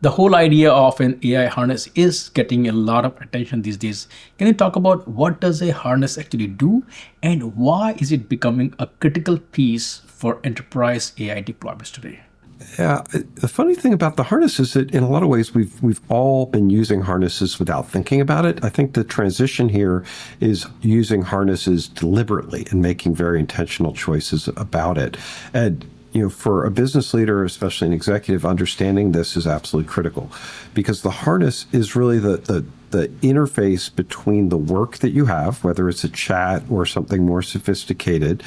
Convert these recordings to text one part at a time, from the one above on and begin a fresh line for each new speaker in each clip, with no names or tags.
The whole idea of an AI harness is getting a lot of attention these days. Can you talk about what does a harness actually do and why is it becoming a critical piece for enterprise AI deployments today?
Yeah, the funny thing about the harness is that in a lot of ways we've all been using harnesses without thinking about it. I think the transition here is using harnesses deliberately and making very intentional choices about it. And for a business leader, especially an executive, understanding this is absolutely critical because the harness is really the interface between the work that you have, whether it's a chat or something more sophisticated,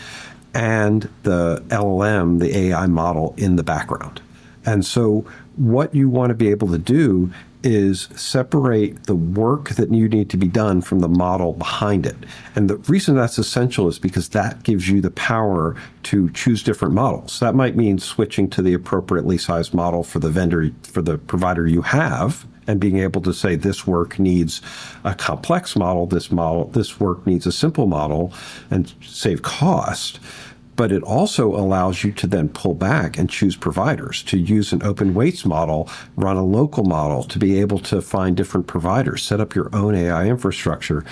and the LLM, the AI model in the background. And so what you want to be able to do is separate the work that you need to be done from the model behind it. And the reason that's essential is because that gives you the power to choose different models. That might mean switching to the appropriately sized model for the provider you have, and being able to say this work needs a complex model, this work needs a simple model, and save cost. But it also allows you to then pull back and choose providers, to use an open weights model, run a local model, to be able to find different providers, set up your own AI infrastructure,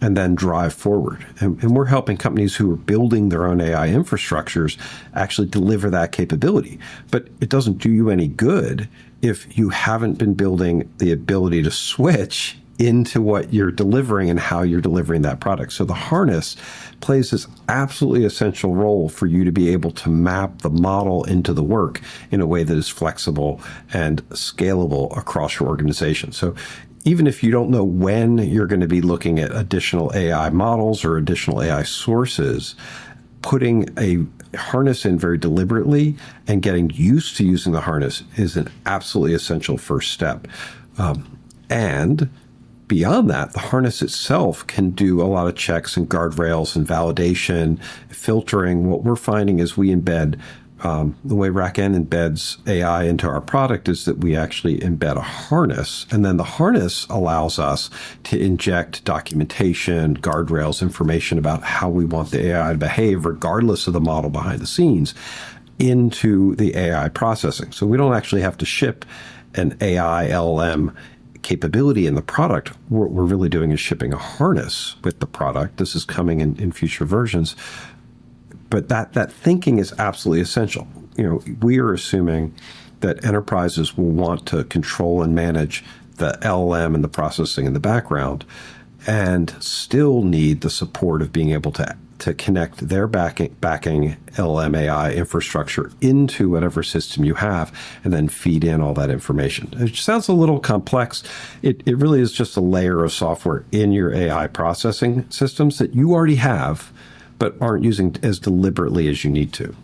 and then drive forward. And we're helping companies who are building their own AI infrastructures actually deliver that capability. But it doesn't do you any good if you haven't been building the ability to switch into what you're delivering and how you're delivering that product. So the harness plays this absolutely essential role for you to be able to map the model into the work in a way that is flexible and scalable across your organization. So even if you don't know when you're going to be looking at additional AI models or additional AI sources, putting a harness in very deliberately and getting used to using the harness is an absolutely essential first step. And beyond that, the harness itself can do a lot of checks and guardrails and validation, filtering. What we're finding is we embed, the way RackN embeds AI into our product is that we actually embed a harness, and then the harness allows us to inject documentation, guardrails, information about how we want the AI to behave, regardless of the model behind the scenes, into the AI processing. So we don't actually have to ship an AI LLM capability in the product. What we're really doing is shipping a harness with the product. This is coming in future versions. But that thinking is absolutely essential. We are assuming that enterprises will want to control and manage the LLM and the processing in the background and still need the support of being able to connect their backing LLM AI infrastructure into whatever system you have and then feed in all that information. It sounds a little complex. It really is just a layer of software in your AI processing systems that you already have, but aren't using as deliberately as you need to.